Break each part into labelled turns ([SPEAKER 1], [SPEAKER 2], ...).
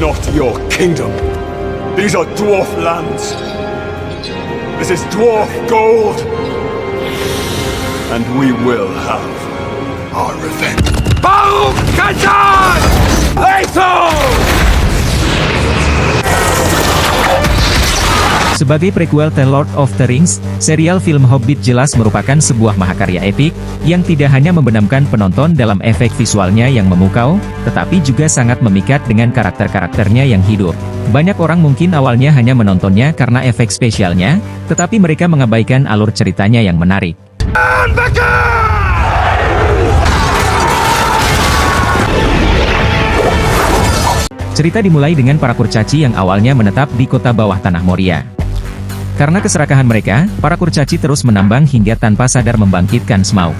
[SPEAKER 1] not your kingdom. These are dwarf lands. This is dwarf gold. And we will have our revenge. Baruch Katan! Lethal!
[SPEAKER 2] Sebagai prequel The Lord of the Rings, serial film Hobbit jelas merupakan sebuah mahakarya epik, yang tidak hanya membenamkan penonton dalam efek visualnya yang memukau, tetapi juga sangat memikat dengan karakter-karakternya yang hidup. Banyak orang mungkin awalnya hanya menontonnya karena efek spesialnya, tetapi mereka mengabaikan alur ceritanya yang menarik. Cerita dimulai dengan para kurcaci yang awalnya menetap di kota bawah tanah Moria. Karena keserakahan mereka, para kurcaci terus menambang hingga tanpa sadar membangkitkan Smaug.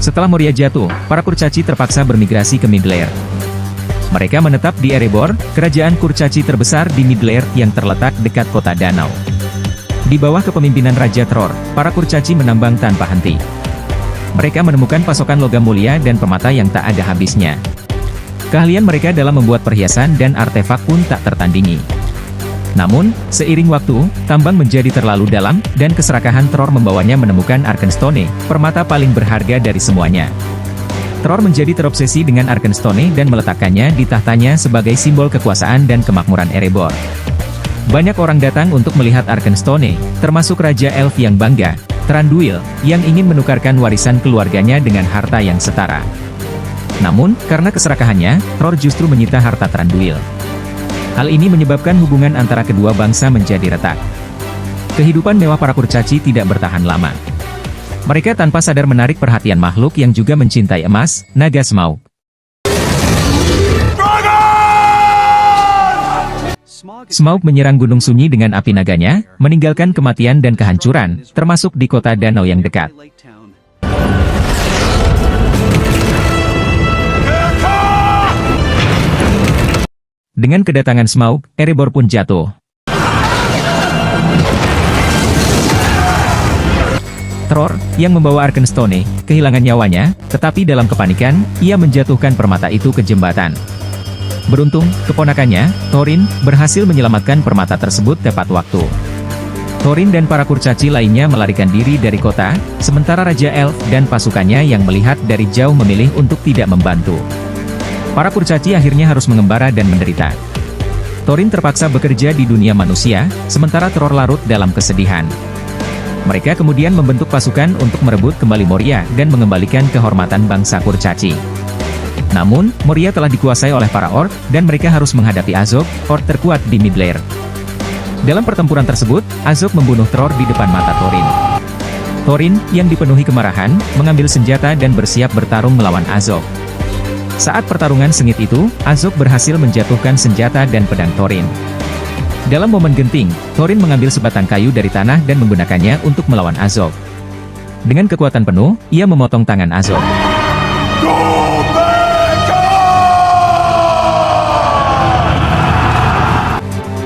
[SPEAKER 2] Setelah Moria jatuh, para kurcaci terpaksa bermigrasi ke Middle-earth. Mereka menetap di Erebor, kerajaan kurcaci terbesar di Middle-earth yang terletak dekat kota danau. Di bawah kepemimpinan Raja Tror, para kurcaci menambang tanpa henti. Mereka menemukan pasokan logam mulia dan permata yang tak ada habisnya. Keahlian mereka dalam membuat perhiasan dan artefak pun tak tertandingi. Namun, seiring waktu, tambang menjadi terlalu dalam, dan keserakahan Tror membawanya menemukan Arkenstone, permata paling berharga dari semuanya. Tror menjadi terobsesi dengan Arkenstone dan meletakkannya di tahtanya sebagai simbol kekuasaan dan kemakmuran Erebor. Banyak orang datang untuk melihat Arkenstone, termasuk Raja Elf yang bangga, Thranduil, yang ingin menukarkan warisan keluarganya dengan harta yang setara. Namun, karena keserakahannya, Tror justru menyita harta Thranduil. Hal ini menyebabkan hubungan antara kedua bangsa menjadi retak. Kehidupan mewah para kurcaci tidak bertahan lama. Mereka tanpa sadar menarik perhatian makhluk yang juga mencintai emas, naga Smaug. Smaug menyerang Gunung Sunyi dengan api naganya, meninggalkan kematian dan kehancuran, termasuk di kota danau yang dekat. Dengan kedatangan Smaug, Erebor pun jatuh. Tror, yang membawa Arkenstone, kehilangan nyawanya, tetapi dalam kepanikan, ia menjatuhkan permata itu ke jembatan. Beruntung, keponakannya, Thorin, berhasil menyelamatkan permata tersebut tepat waktu. Thorin dan para kurcaci lainnya melarikan diri dari kota, sementara Raja Elf dan pasukannya yang melihat dari jauh memilih untuk tidak membantu. Para kurcaci akhirnya harus mengembara dan menderita. Thorin terpaksa bekerja di dunia manusia, sementara Tror larut dalam kesedihan. Mereka kemudian membentuk pasukan untuk merebut kembali Moria dan mengembalikan kehormatan bangsa kurcaci. Namun, Moria telah dikuasai oleh para orc, dan mereka harus menghadapi Azog, orc terkuat di Middle-earth. Dalam pertempuran tersebut, Azog membunuh Tror di depan mata Thorin. Thorin, yang dipenuhi kemarahan, mengambil senjata dan bersiap bertarung melawan Azog. Saat pertarungan sengit itu, Azog berhasil menjatuhkan senjata dan pedang Thorin. Dalam momen genting, Thorin mengambil sebatang kayu dari tanah dan menggunakannya untuk melawan Azog. Dengan kekuatan penuh, ia memotong tangan Azog.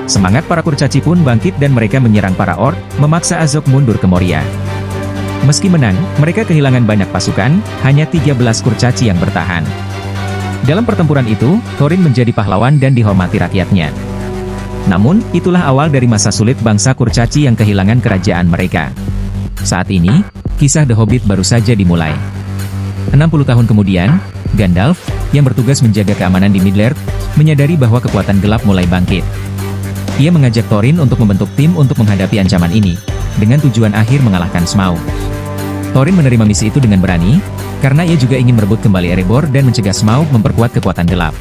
[SPEAKER 2] Semangat para kurcaci pun bangkit dan mereka menyerang para orc, memaksa Azog mundur ke Moria. Meski menang, mereka kehilangan banyak pasukan, hanya 13 kurcaci yang bertahan. Dalam pertempuran itu, Thorin menjadi pahlawan dan dihormati rakyatnya. Namun, itulah awal dari masa sulit bangsa kurcaci yang kehilangan kerajaan mereka. Saat ini, kisah The Hobbit baru saja dimulai. 60 tahun kemudian, Gandalf, yang bertugas menjaga keamanan di Middle-earth, menyadari bahwa kekuatan gelap mulai bangkit. Ia mengajak Thorin untuk membentuk tim untuk menghadapi ancaman ini, dengan tujuan akhir mengalahkan Smaug. Thorin menerima misi itu dengan berani, karena ia juga ingin merebut kembali Erebor dan mencegah Smaug memperkuat kekuatan gelap.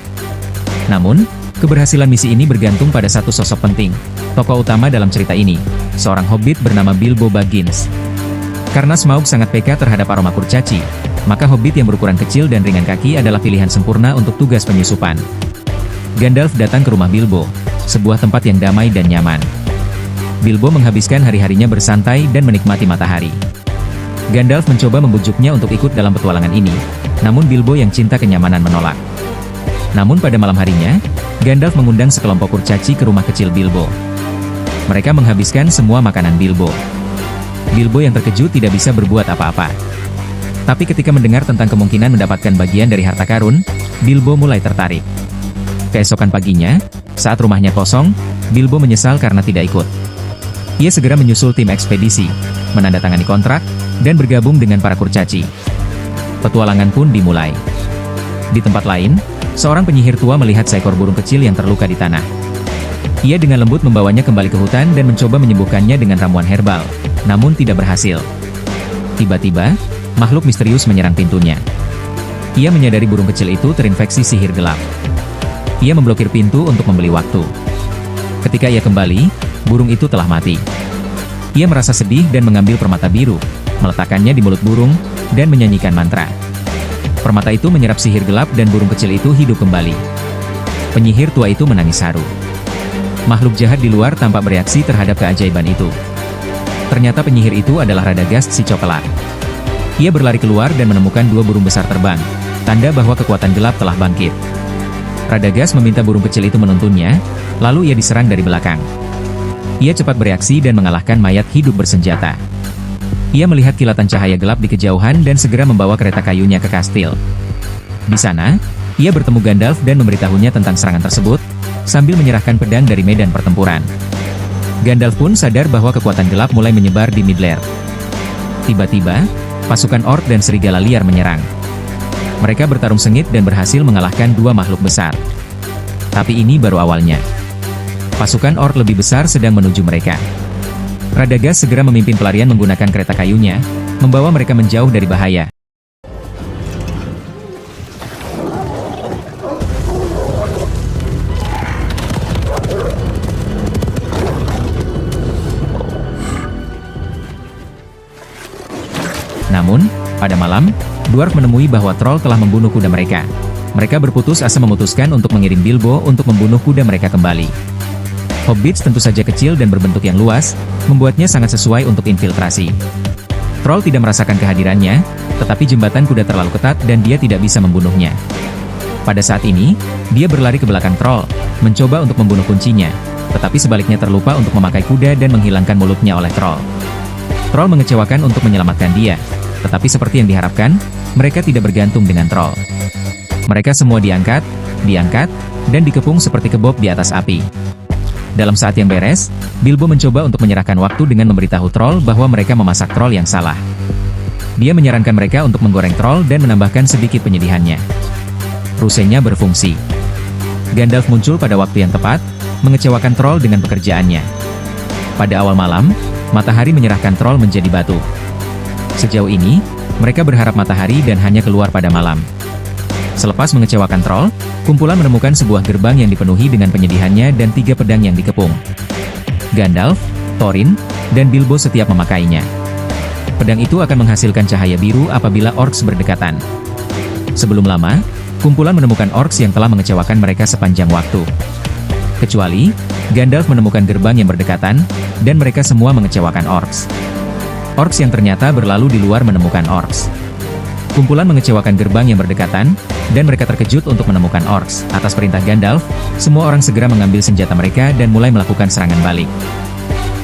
[SPEAKER 2] Namun, keberhasilan misi ini bergantung pada satu sosok penting, tokoh utama dalam cerita ini, seorang hobbit bernama Bilbo Baggins. Karena Smaug sangat peka terhadap aroma kurcaci, maka hobbit yang berukuran kecil dan ringan kaki adalah pilihan sempurna untuk tugas penyusupan. Gandalf datang ke rumah Bilbo, sebuah tempat yang damai dan nyaman. Bilbo menghabiskan hari-harinya bersantai dan menikmati matahari. Gandalf mencoba membujuknya untuk ikut dalam petualangan ini, namun Bilbo yang cinta kenyamanan menolak. Namun pada malam harinya, Gandalf mengundang sekelompok kurcaci ke rumah kecil Bilbo. Mereka menghabiskan semua makanan Bilbo. Bilbo yang terkejut tidak bisa berbuat apa-apa. Tapi ketika mendengar tentang kemungkinan mendapatkan bagian dari harta karun, Bilbo mulai tertarik. Keesokan paginya, saat rumahnya kosong, Bilbo menyesal karena tidak ikut. Ia segera menyusul tim ekspedisi, menandatangani kontrak, dan bergabung dengan para kurcaci. Petualangan pun dimulai. Di tempat lain, seorang penyihir tua melihat seekor burung kecil yang terluka di tanah. Ia dengan lembut membawanya kembali ke hutan dan mencoba menyembuhkannya dengan ramuan herbal, namun tidak berhasil. Tiba-tiba, makhluk misterius menyerang pintunya. Ia menyadari burung kecil itu terinfeksi sihir gelap. Ia memblokir pintu untuk membeli waktu. Ketika ia kembali, burung itu telah mati. Ia merasa sedih dan mengambil permata biru, meletakkannya di mulut burung, dan menyanyikan mantra. Permata itu menyerap sihir gelap dan burung kecil itu hidup kembali. Penyihir tua itu menangis haru. Makhluk jahat di luar tampak bereaksi terhadap keajaiban itu. Ternyata penyihir itu adalah Radagast si coklat. Ia berlari keluar dan menemukan dua burung besar terbang, tanda bahwa kekuatan gelap telah bangkit. Radagast meminta burung kecil itu menuntunnya, lalu ia diserang dari belakang. Ia cepat bereaksi dan mengalahkan mayat hidup bersenjata. Ia melihat kilatan cahaya gelap di kejauhan dan segera membawa kereta kayunya ke kastil. Di sana, ia bertemu Gandalf dan memberitahunya tentang serangan tersebut, sambil menyerahkan pedang dari medan pertempuran. Gandalf pun sadar bahwa kekuatan gelap mulai menyebar di Middle-earth. Tiba-tiba, pasukan orc dan serigala liar menyerang. Mereka bertarung sengit dan berhasil mengalahkan dua makhluk besar. Tapi ini baru awalnya. Pasukan orc lebih besar sedang menuju mereka. Radagast segera memimpin pelarian menggunakan kereta kayunya, membawa mereka menjauh dari bahaya. Namun, pada malam, Dwarf menemui bahwa troll telah membunuh kuda mereka. Mereka berputus asa memutuskan untuk mengirim Bilbo untuk membunuh kuda mereka kembali. Hobbits tentu saja kecil dan berbentuk yang luas, membuatnya sangat sesuai untuk infiltrasi. Troll tidak merasakan kehadirannya, tetapi jembatan kuda terlalu ketat dan dia tidak bisa membunuhnya. Pada saat ini, dia berlari ke belakang troll, mencoba untuk membunuh kuncinya, tetapi sebaliknya terlupa untuk memakai kuda dan menghilangkan mulutnya oleh troll. Troll mengecewakan untuk menyelamatkan dia, tetapi seperti yang diharapkan, mereka tidak bergantung dengan troll. Mereka semua diangkat, dan dikepung seperti kebob di atas api. Dalam saat yang beres, Bilbo mencoba untuk menyerahkan waktu dengan memberitahu troll bahwa mereka memasak troll yang salah. Dia menyarankan mereka untuk menggoreng troll dan menambahkan sedikit penyedihannya. Rusenya berfungsi. Gandalf muncul pada waktu yang tepat, mengecewakan troll dengan pekerjaannya. Pada awal malam, matahari menyerahkan troll menjadi batu. Sejauh ini, mereka berharap matahari dan hanya keluar pada malam. Selepas mengecewakan troll, kumpulan menemukan sebuah gerbang yang dipenuhi dengan penyedihannya dan 3 pedang yang dikepung. Gandalf, Thorin, dan Bilbo setiap memakainya. Pedang itu akan menghasilkan cahaya biru apabila orcs berdekatan. Sebelum lama, kumpulan menemukan orcs yang telah mengecewakan mereka sepanjang waktu. Kecuali, Gandalf menemukan gerbang yang berdekatan, dan mereka semua mengecewakan orcs. Orcs yang ternyata berlalu di luar menemukan orcs. Kumpulan mengecewakan gerbang yang berdekatan, dan mereka terkejut untuk menemukan orcs. Atas perintah Gandalf, semua orang segera mengambil senjata mereka dan mulai melakukan serangan balik.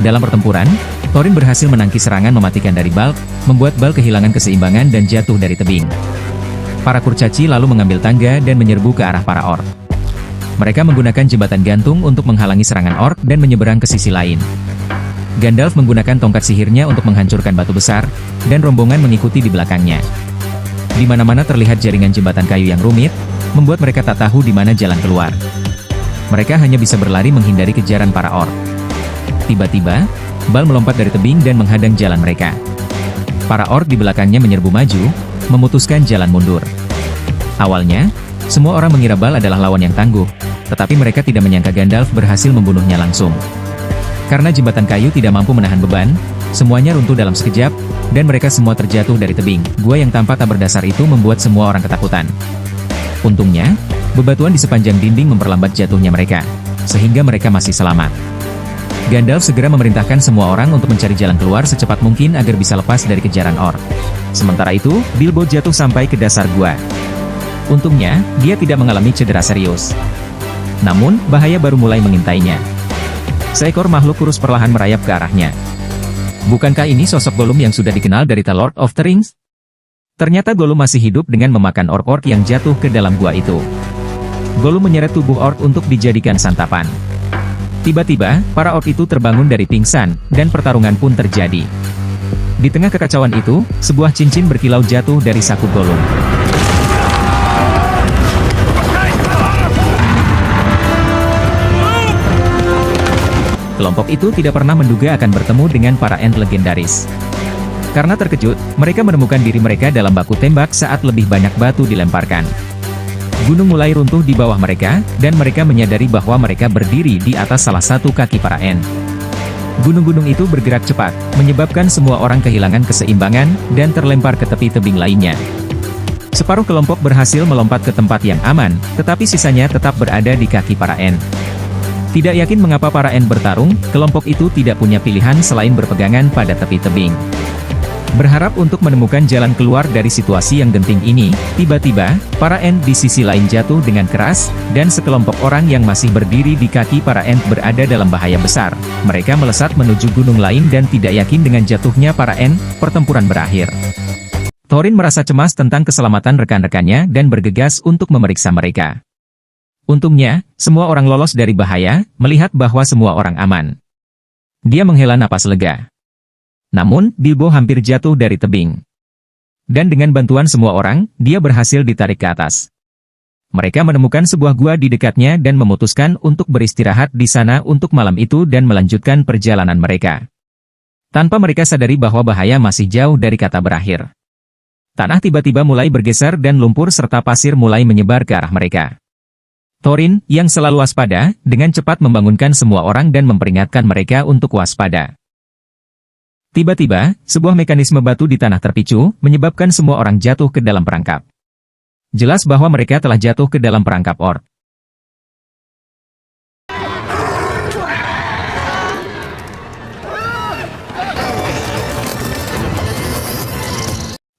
[SPEAKER 2] Dalam pertempuran, Thorin berhasil menangkis serangan mematikan dari Balk, membuat Balk kehilangan keseimbangan dan jatuh dari tebing. Para kurcaci lalu mengambil tangga dan menyerbu ke arah para orc. Mereka menggunakan jembatan gantung untuk menghalangi serangan orc dan menyeberang ke sisi lain. Gandalf menggunakan tongkat sihirnya untuk menghancurkan batu besar, dan rombongan mengikuti di belakangnya. Di mana-mana terlihat jaringan jembatan kayu yang rumit, membuat mereka tak tahu di mana jalan keluar. Mereka hanya bisa berlari menghindari kejaran para orc. Tiba-tiba, Bal melompat dari tebing dan menghadang jalan mereka. Para orc di belakangnya menyerbu maju, memutuskan jalan mundur. Awalnya, semua orang mengira Bal adalah lawan yang tangguh, tetapi mereka tidak menyangka Gandalf berhasil membunuhnya langsung. Karena jembatan kayu tidak mampu menahan beban, semuanya runtuh dalam sekejap, dan mereka semua terjatuh dari tebing. Gua yang tampak tak berdasar itu membuat semua orang ketakutan. Untungnya, bebatuan di sepanjang dinding memperlambat jatuhnya mereka, sehingga mereka masih selamat. Gandalf segera memerintahkan semua orang untuk mencari jalan keluar secepat mungkin agar bisa lepas dari kejaran orc. Sementara itu, Bilbo jatuh sampai ke dasar gua. Untungnya, dia tidak mengalami cedera serius. Namun, bahaya baru mulai mengintainya. Seekor makhluk kurus perlahan merayap ke arahnya. Bukankah ini sosok Gollum yang sudah dikenal dari The Lord of the Rings? Ternyata Gollum masih hidup dengan memakan orc-orc yang jatuh ke dalam gua itu. Gollum menyeret tubuh orc untuk dijadikan santapan. Tiba-tiba, para orc itu terbangun dari pingsan, dan pertarungan pun terjadi. Di tengah kekacauan itu, sebuah cincin berkilau jatuh dari saku Gollum. Kelompok itu tidak pernah menduga akan bertemu dengan para Ent legendaris. Karena terkejut, mereka menemukan diri mereka dalam baku tembak saat lebih banyak batu dilemparkan. Gunung mulai runtuh di bawah mereka, dan mereka menyadari bahwa mereka berdiri di atas salah satu kaki para Ent. Gunung-gunung itu bergerak cepat, menyebabkan semua orang kehilangan keseimbangan, dan terlempar ke tepi tebing lainnya. Separuh kelompok berhasil melompat ke tempat yang aman, tetapi sisanya tetap berada di kaki para Ent. Tidak yakin mengapa para Ent bertarung, kelompok itu tidak punya pilihan selain berpegangan pada tepi tebing. Berharap untuk menemukan jalan keluar dari situasi yang genting ini, tiba-tiba, para Ent di sisi lain jatuh dengan keras, dan sekelompok orang yang masih berdiri di kaki para Ent berada dalam bahaya besar. Mereka melesat menuju gunung lain dan tidak yakin dengan jatuhnya para Ent, pertempuran berakhir. Thorin merasa cemas tentang keselamatan rekan-rekannya dan bergegas untuk memeriksa mereka. Untungnya, semua orang lolos dari bahaya, melihat bahwa semua orang aman. Dia menghela napas lega. Namun, Bilbo hampir jatuh dari tebing. Dan dengan bantuan semua orang, dia berhasil ditarik ke atas. Mereka menemukan sebuah gua di dekatnya dan memutuskan untuk beristirahat di sana untuk malam itu dan melanjutkan perjalanan mereka. Tanpa mereka sadari bahwa bahaya masih jauh dari kata berakhir. Tanah tiba-tiba mulai bergeser dan lumpur serta pasir mulai menyebar ke arah mereka. Thorin, yang selalu waspada, dengan cepat membangunkan semua orang dan memperingatkan mereka untuk waspada. Tiba-tiba, sebuah mekanisme batu di tanah terpicu, menyebabkan semua orang jatuh ke dalam perangkap. Jelas bahwa mereka telah jatuh ke dalam perangkap orc.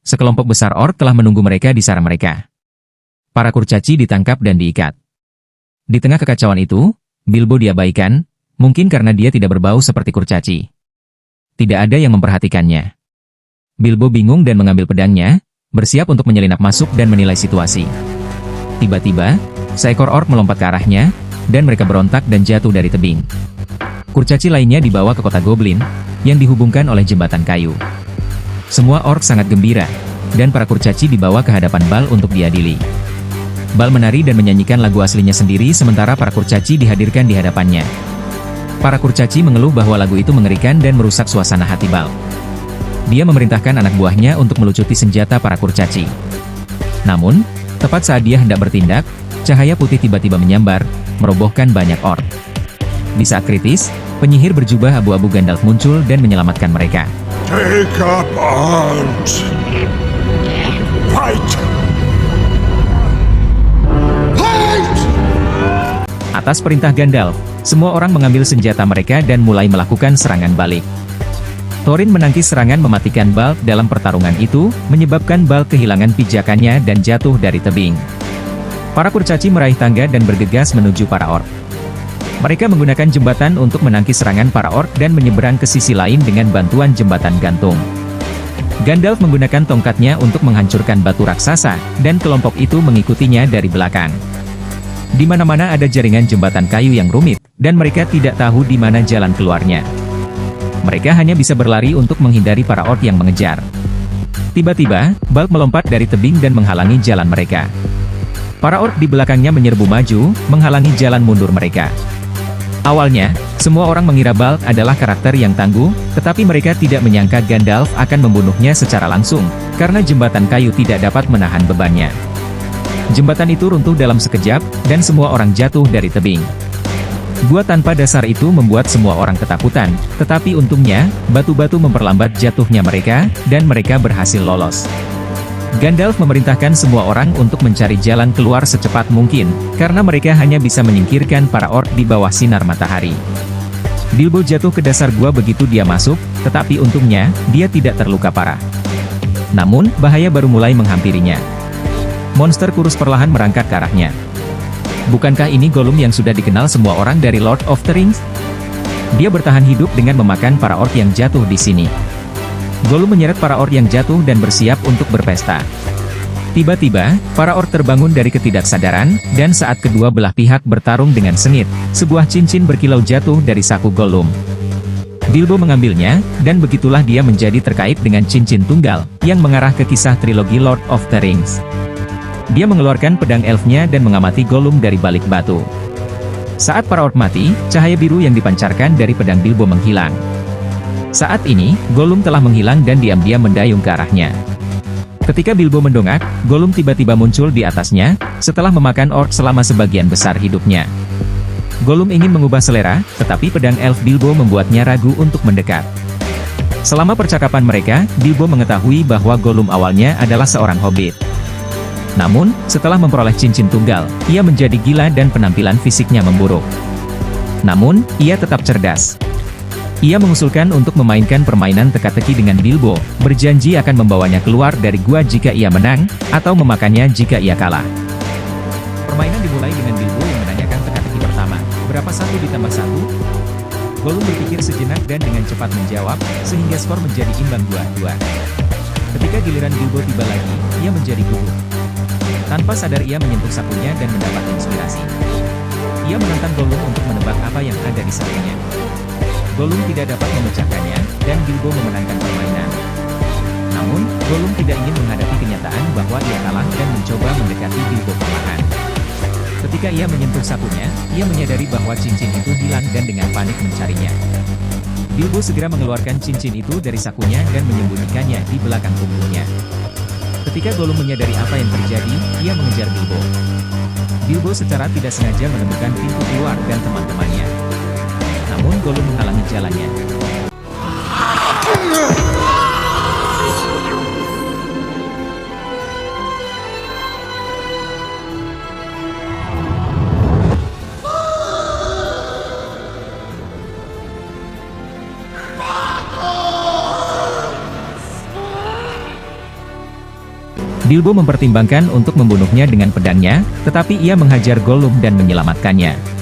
[SPEAKER 2] Sekelompok besar orc telah menunggu mereka di sarang mereka. Para kurcaci ditangkap dan diikat. Di tengah kekacauan itu, Bilbo diabaikan, mungkin karena dia tidak berbau seperti kurcaci. Tidak ada yang memperhatikannya. Bilbo bingung dan mengambil pedangnya, bersiap untuk menyelinap masuk dan menilai situasi. Tiba-tiba, seekor orc melompat ke arahnya, dan mereka berontak dan jatuh dari tebing. Kurcaci lainnya dibawa ke kota Goblin, yang dihubungkan oleh jembatan kayu. Semua orc sangat gembira, dan para kurcaci dibawa ke hadapan Bal untuk diadili. Bal menari dan menyanyikan lagu aslinya sendiri sementara para kurcaci dihadirkan di hadapannya. Para kurcaci mengeluh bahwa lagu itu mengerikan dan merusak suasana hati Bal. Dia memerintahkan anak buahnya untuk melucuti senjata para kurcaci. Namun, tepat saat dia hendak bertindak, cahaya putih tiba-tiba menyambar, merobohkan banyak orc. Di saat kritis, penyihir berjubah abu-abu Gandalf muncul dan menyelamatkan mereka.
[SPEAKER 1] Take up arms. Fight! Fight!
[SPEAKER 2] Atas perintah Gandalf, semua orang mengambil senjata mereka dan mulai melakukan serangan balik. Thorin menangkis serangan mematikan Bal dalam pertarungan itu, menyebabkan Bal kehilangan pijakannya dan jatuh dari tebing. Para kurcaci meraih tangga dan bergegas menuju para orc. Mereka menggunakan jembatan untuk menangkis serangan para orc dan menyeberang ke sisi lain dengan bantuan jembatan gantung. Gandalf menggunakan tongkatnya untuk menghancurkan batu raksasa, dan kelompok itu mengikutinya dari belakang. Di mana-mana ada jaringan jembatan kayu yang rumit, dan mereka tidak tahu di mana jalan keluarnya. Mereka hanya bisa berlari untuk menghindari para orc yang mengejar. Tiba-tiba, Balk melompat dari tebing dan menghalangi jalan mereka. Para orc di belakangnya menyerbu maju, menghalangi jalan mundur mereka. Awalnya, semua orang mengira Balk adalah karakter yang tangguh, tetapi mereka tidak menyangka Gandalf akan membunuhnya secara langsung, karena jembatan kayu tidak dapat menahan bebannya. Jembatan itu runtuh dalam sekejap, dan semua orang jatuh dari tebing. Gua tanpa dasar itu membuat semua orang ketakutan, tetapi untungnya, batu-batu memperlambat jatuhnya mereka, dan mereka berhasil lolos. Gandalf memerintahkan semua orang untuk mencari jalan keluar secepat mungkin, karena mereka hanya bisa menyingkirkan para orc di bawah sinar matahari. Bilbo jatuh ke dasar gua begitu dia masuk, tetapi untungnya, dia tidak terluka parah. Namun, bahaya baru mulai menghampirinya. Monster kurus perlahan merangkak ke arahnya. Bukankah ini Gollum yang sudah dikenal semua orang dari Lord of the Rings? Dia bertahan hidup dengan memakan para orc yang jatuh di sini. Gollum menyeret para orc yang jatuh dan bersiap untuk berpesta. Tiba-tiba, para orc terbangun dari ketidaksadaran, dan saat kedua belah pihak bertarung dengan sengit, sebuah cincin berkilau jatuh dari saku Gollum. Bilbo mengambilnya, dan begitulah dia menjadi terkait dengan cincin tunggal, yang mengarah ke kisah trilogi Lord of the Rings. Dia mengeluarkan pedang elfnya dan mengamati Gollum dari balik batu. Saat para orc mati, cahaya biru yang dipancarkan dari pedang Bilbo menghilang. Saat ini, Gollum telah menghilang dan diam-diam mendayung ke arahnya. Ketika Bilbo mendongak, Gollum tiba-tiba muncul di atasnya, setelah memakan orc selama sebagian besar hidupnya. Gollum ingin mengubah selera, tetapi pedang elf Bilbo membuatnya ragu untuk mendekat. Selama percakapan mereka, Bilbo mengetahui bahwa Gollum awalnya adalah seorang hobbit. Namun, setelah memperoleh cincin tunggal, ia menjadi gila dan penampilan fisiknya memburuk. Namun, ia tetap cerdas. Ia mengusulkan untuk memainkan permainan teka-teki dengan Bilbo, berjanji akan membawanya keluar dari gua jika ia menang, atau memakannya jika ia kalah. Permainan dimulai dengan Bilbo yang menanyakan teka-teki pertama, berapa 1 ditambah 1? Gollum berpikir sejenak dan dengan cepat menjawab, sehingga skor menjadi imbang 2-2. Ketika giliran Bilbo tiba lagi, ia menjadi gugup. Tanpa sadar ia menyentuh sakunya dan mendapat inspirasi. Ia menantang Gollum untuk menebak apa yang ada di sakunya. Gollum tidak dapat memecahkannya, dan Bilbo memenangkan permainan. Namun, Gollum tidak ingin menghadapi kenyataan bahwa ia kalah dan mencoba mendekati Bilbo perlahan. Ketika ia menyentuh sakunya, ia menyadari bahwa cincin itu hilang dan dengan panik mencarinya. Bilbo segera mengeluarkan cincin itu dari sakunya dan menyembunyikannya di belakang punggungnya. Ketika Gollum menyadari apa yang terjadi, ia mengejar Bilbo. Bilbo secara tidak sengaja menemukan pintu keluar dan teman-temannya. Namun Gollum menghalangi jalannya. Bilbo mempertimbangkan untuk membunuhnya dengan pedangnya, tetapi ia menghajar Gollum dan menyelamatkannya.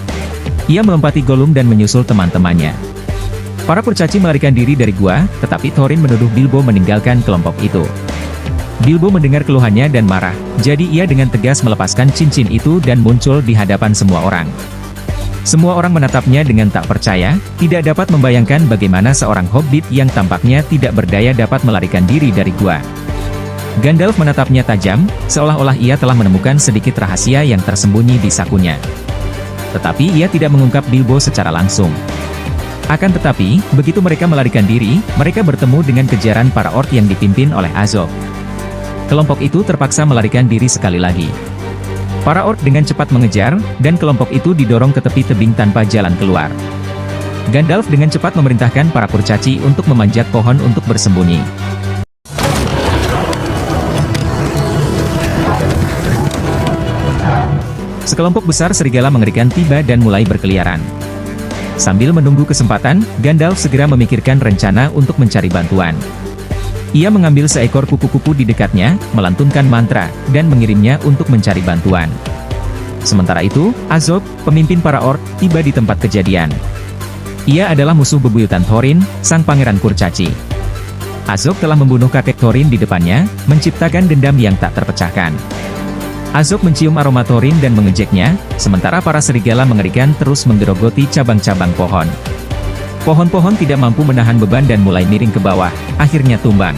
[SPEAKER 2] Ia melompati Gollum dan menyusul teman-temannya. Para kurcaci melarikan diri dari gua, tetapi Thorin menuduh Bilbo meninggalkan kelompok itu. Bilbo mendengar keluhannya dan marah, jadi ia dengan tegas melepaskan cincin itu dan muncul di hadapan semua orang. Semua orang menatapnya dengan tak percaya, tidak dapat membayangkan bagaimana seorang hobbit yang tampaknya tidak berdaya dapat melarikan diri dari gua. Gandalf menatapnya tajam, seolah-olah ia telah menemukan sedikit rahasia yang tersembunyi di sakunya. Tetapi ia tidak mengungkap Bilbo secara langsung. Akan tetapi, begitu mereka melarikan diri, mereka bertemu dengan kejaran para orc yang dipimpin oleh Azog. Kelompok itu terpaksa melarikan diri sekali lagi. Para orc dengan cepat mengejar, dan kelompok itu didorong ke tepi tebing tanpa jalan keluar. Gandalf dengan cepat memerintahkan para kurcaci untuk memanjat pohon untuk bersembunyi. Sekelompok besar serigala mengerikan tiba dan mulai berkeliaran. Sambil menunggu kesempatan, Gandalf segera memikirkan rencana untuk mencari bantuan. Ia mengambil seekor kupu-kupu di dekatnya, melantunkan mantra, dan mengirimnya untuk mencari bantuan. Sementara itu, Azog, pemimpin para orc, tiba di tempat kejadian. Ia adalah musuh bebuyutan Thorin, sang pangeran kurcaci. Azog telah membunuh kakek Thorin di depannya, menciptakan dendam yang tak terpecahkan. Azog mencium aroma Thorin dan mengejeknya, sementara para serigala mengerikan terus menggerogoti cabang-cabang pohon. Pohon-pohon tidak mampu menahan beban dan mulai miring ke bawah, akhirnya tumbang.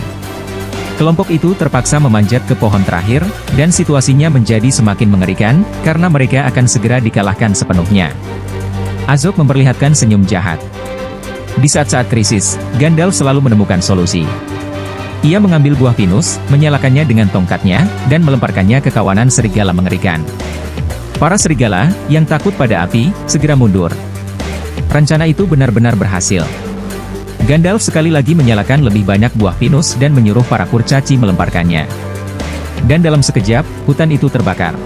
[SPEAKER 2] Kelompok itu terpaksa memanjat ke pohon terakhir, dan situasinya menjadi semakin mengerikan, karena mereka akan segera dikalahkan sepenuhnya. Azog memperlihatkan senyum jahat. Di saat-saat krisis, Gandalf selalu menemukan solusi. Ia mengambil buah pinus, menyalakannya dengan tongkatnya, dan melemparkannya ke kawanan serigala mengerikan. Para serigala, yang takut pada api, segera mundur. Rencana itu benar-benar berhasil. Gandalf sekali lagi menyalakan lebih banyak buah pinus dan menyuruh para kurcaci melemparkannya. Dan dalam sekejap, hutan itu terbakar.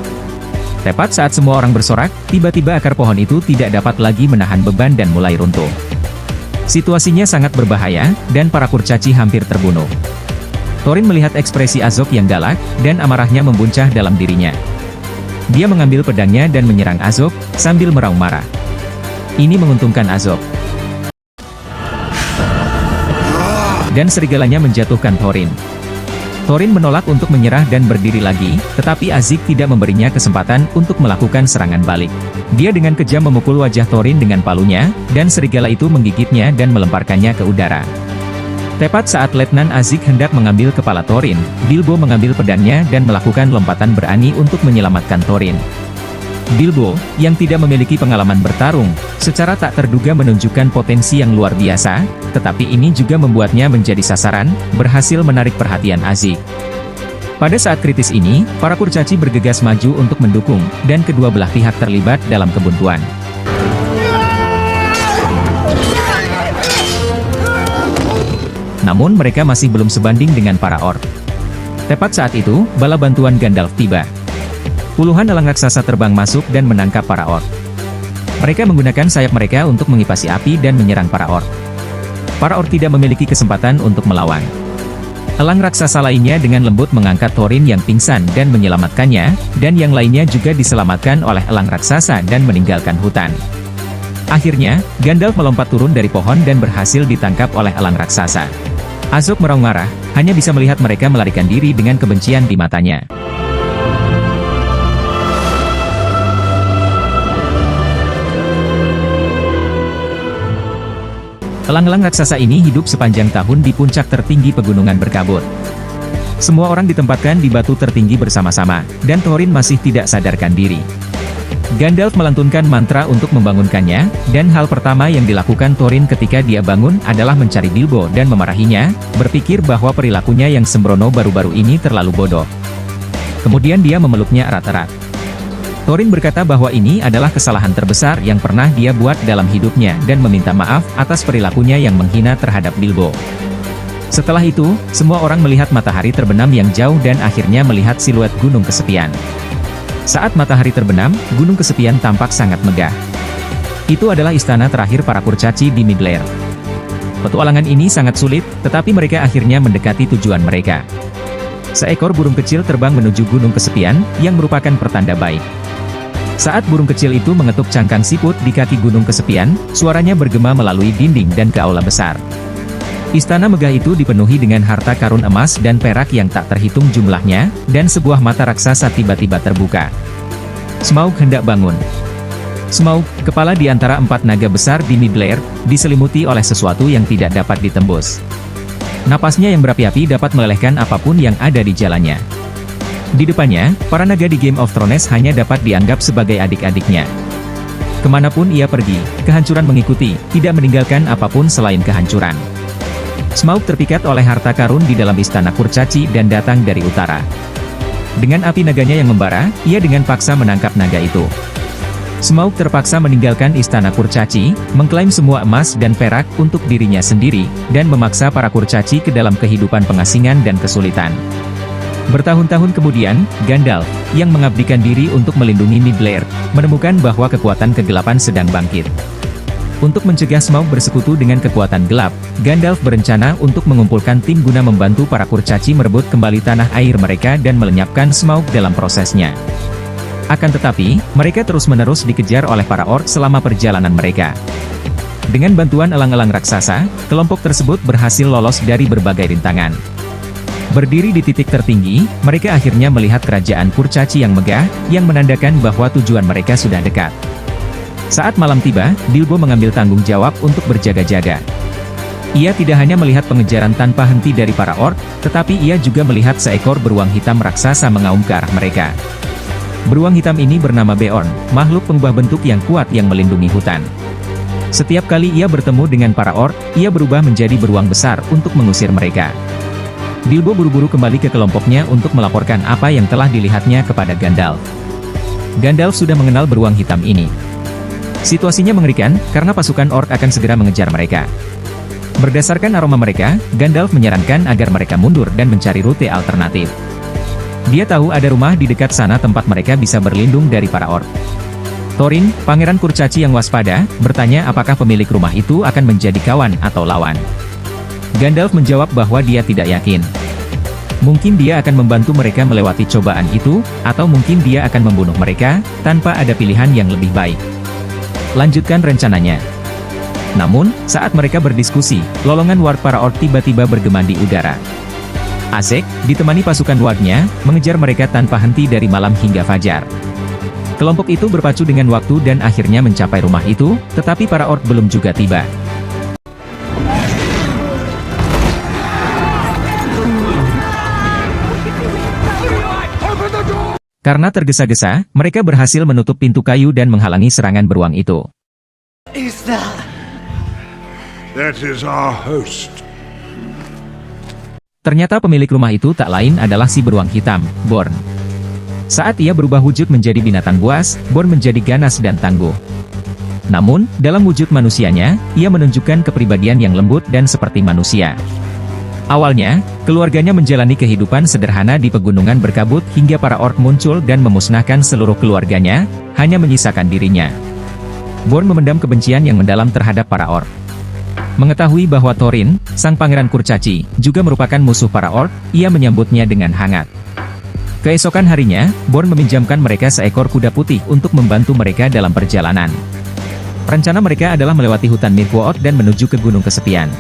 [SPEAKER 2] Tepat saat semua orang bersorak, tiba-tiba akar pohon itu tidak dapat lagi menahan beban dan mulai runtuh. Situasinya sangat berbahaya, dan para kurcaci hampir terbunuh. Thorin melihat ekspresi Azog yang galak, dan amarahnya membuncah dalam dirinya. Dia mengambil pedangnya dan menyerang Azog, sambil meraung marah. Ini menguntungkan Azog. Dan serigalanya menjatuhkan Thorin. Thorin menolak untuk menyerah dan berdiri lagi, tetapi Azik tidak memberinya kesempatan untuk melakukan serangan balik. Dia dengan kejam memukul wajah Thorin dengan palunya, dan serigala itu menggigitnya dan melemparkannya ke udara. Tepat saat Letnan Azik hendak mengambil kepala Thorin, Bilbo mengambil pedangnya dan melakukan lompatan berani untuk menyelamatkan Thorin. Bilbo, yang tidak memiliki pengalaman bertarung, secara tak terduga menunjukkan potensi yang luar biasa, tetapi ini juga membuatnya menjadi sasaran, berhasil menarik perhatian Azik. Pada saat kritis ini, para kurcaci bergegas maju untuk mendukung, dan kedua belah pihak terlibat dalam kebuntuan. Namun mereka masih belum sebanding dengan para orc. Tepat saat itu, bala bantuan Gandalf tiba. Puluhan elang raksasa terbang masuk dan menangkap para orc. Mereka menggunakan sayap mereka untuk mengipasi api dan menyerang para orc. Para orc tidak memiliki kesempatan untuk melawan. Elang raksasa lainnya dengan lembut mengangkat Thorin yang pingsan dan menyelamatkannya, dan yang lainnya juga diselamatkan oleh elang raksasa dan meninggalkan hutan. Akhirnya, Gandalf melompat turun dari pohon dan berhasil ditangkap oleh elang raksasa. Azog meraung marah, hanya bisa melihat mereka melarikan diri dengan kebencian di matanya. Elang-elang raksasa ini hidup sepanjang tahun di puncak tertinggi pegunungan berkabut. Semua orang ditempatkan di batu tertinggi bersama-sama, dan Thorin masih tidak sadarkan diri. Gandalf melantunkan mantra untuk membangunkannya, dan hal pertama yang dilakukan Thorin ketika dia bangun adalah mencari Bilbo dan memarahinya, berpikir bahwa perilakunya yang sembrono baru-baru ini terlalu bodoh. Kemudian dia memeluknya erat-erat. Thorin berkata bahwa ini adalah kesalahan terbesar yang pernah dia buat dalam hidupnya dan meminta maaf atas perilakunya yang menghina terhadap Bilbo. Setelah itu, semua orang melihat matahari terbenam yang jauh dan akhirnya melihat siluet gunung kesepian. Saat matahari terbenam, gunung kesepian tampak sangat megah. Itu adalah istana terakhir para kurcaci di Middle-earth. Petualangan ini sangat sulit, tetapi mereka akhirnya mendekati tujuan mereka. Seekor burung kecil terbang menuju gunung kesepian, yang merupakan pertanda baik. Saat burung kecil itu mengetuk cangkang siput di kaki gunung kesepian, suaranya bergema melalui dinding dan ke aula besar. Istana megah itu dipenuhi dengan harta karun emas dan perak yang tak terhitung jumlahnya, dan sebuah mata raksasa tiba-tiba terbuka. Smaug hendak bangun. Smaug, kepala di antara 4 naga besar di Middle-earth, diselimuti oleh sesuatu yang tidak dapat ditembus. Napasnya yang berapi-api dapat melelehkan apapun yang ada di jalannya. Di depannya, para naga di Game of Thrones hanya dapat dianggap sebagai adik-adiknya. Kemanapun ia pergi, kehancuran mengikuti, tidak meninggalkan apapun selain kehancuran. Smaug terpikat oleh harta karun di dalam istana kurcaci dan datang dari utara. Dengan api naganya yang membara, ia dengan paksa menangkap naga itu. Smaug terpaksa meninggalkan istana kurcaci, mengklaim semua emas dan perak untuk dirinya sendiri, dan memaksa para kurcaci ke dalam kehidupan pengasingan dan kesulitan. Bertahun-tahun kemudian, Gandalf, yang mengabdikan diri untuk melindungi Middle-earth, menemukan bahwa kekuatan kegelapan sedang bangkit. Untuk mencegah Smaug bersekutu dengan kekuatan gelap, Gandalf berencana untuk mengumpulkan tim guna membantu para kurcaci merebut kembali tanah air mereka dan melenyapkan Smaug dalam prosesnya. Akan tetapi, mereka terus-menerus dikejar oleh para orc selama perjalanan mereka. Dengan bantuan elang-elang raksasa, kelompok tersebut berhasil lolos dari berbagai rintangan. Berdiri di titik tertinggi, mereka akhirnya melihat kerajaan kurcaci yang megah, yang menandakan bahwa tujuan mereka sudah dekat. Saat malam tiba, Bilbo mengambil tanggung jawab untuk berjaga-jaga. Ia tidak hanya melihat pengejaran tanpa henti dari para orc, tetapi ia juga melihat seekor beruang hitam raksasa mengaum ke arah mereka. Beruang hitam ini bernama Beorn, makhluk pengubah bentuk yang kuat yang melindungi hutan. Setiap kali ia bertemu dengan para orc, ia berubah menjadi beruang besar untuk mengusir mereka. Bilbo buru-buru kembali ke kelompoknya untuk melaporkan apa yang telah dilihatnya kepada Gandalf. Gandalf sudah mengenal beruang hitam ini. Situasinya mengerikan, karena pasukan orc akan segera mengejar mereka. Berdasarkan aroma mereka, Gandalf menyarankan agar mereka mundur dan mencari rute alternatif. Dia tahu ada rumah di dekat sana tempat mereka bisa berlindung dari para orc. Thorin, pangeran kurcaci yang waspada, bertanya apakah pemilik rumah itu akan menjadi kawan atau lawan. Gandalf menjawab bahwa dia tidak yakin. Mungkin dia akan membantu mereka melewati cobaan itu, atau mungkin dia akan membunuh mereka, tanpa ada pilihan yang lebih baik. Lanjutkan rencananya. Namun, saat mereka berdiskusi, lolongan warg para orc tiba-tiba bergema di udara. Azek, ditemani pasukan wargnya, mengejar mereka tanpa henti dari malam hingga fajar. Kelompok itu berpacu dengan waktu dan akhirnya mencapai rumah itu, tetapi para orc belum juga tiba. Karena tergesa-gesa, mereka berhasil menutup pintu kayu dan menghalangi serangan beruang itu.
[SPEAKER 1] That is our host.
[SPEAKER 2] Ternyata pemilik rumah itu tak lain adalah si beruang hitam, Born. Saat ia berubah wujud menjadi binatang buas, Born menjadi ganas dan tangguh. Namun, dalam wujud manusianya, ia menunjukkan kepribadian yang lembut dan seperti manusia. Awalnya, keluarganya menjalani kehidupan sederhana di pegunungan berkabut hingga para orc muncul dan memusnahkan seluruh keluarganya, hanya menyisakan dirinya. Born memendam kebencian yang mendalam terhadap para orc. Mengetahui bahwa Thorin, sang pangeran kurcaci, juga merupakan musuh para orc, ia menyambutnya dengan hangat. Keesokan harinya, Born meminjamkan mereka seekor kuda putih untuk membantu mereka dalam perjalanan. Rencana mereka adalah melewati hutan Mirkwood dan menuju ke Gunung Kesepian.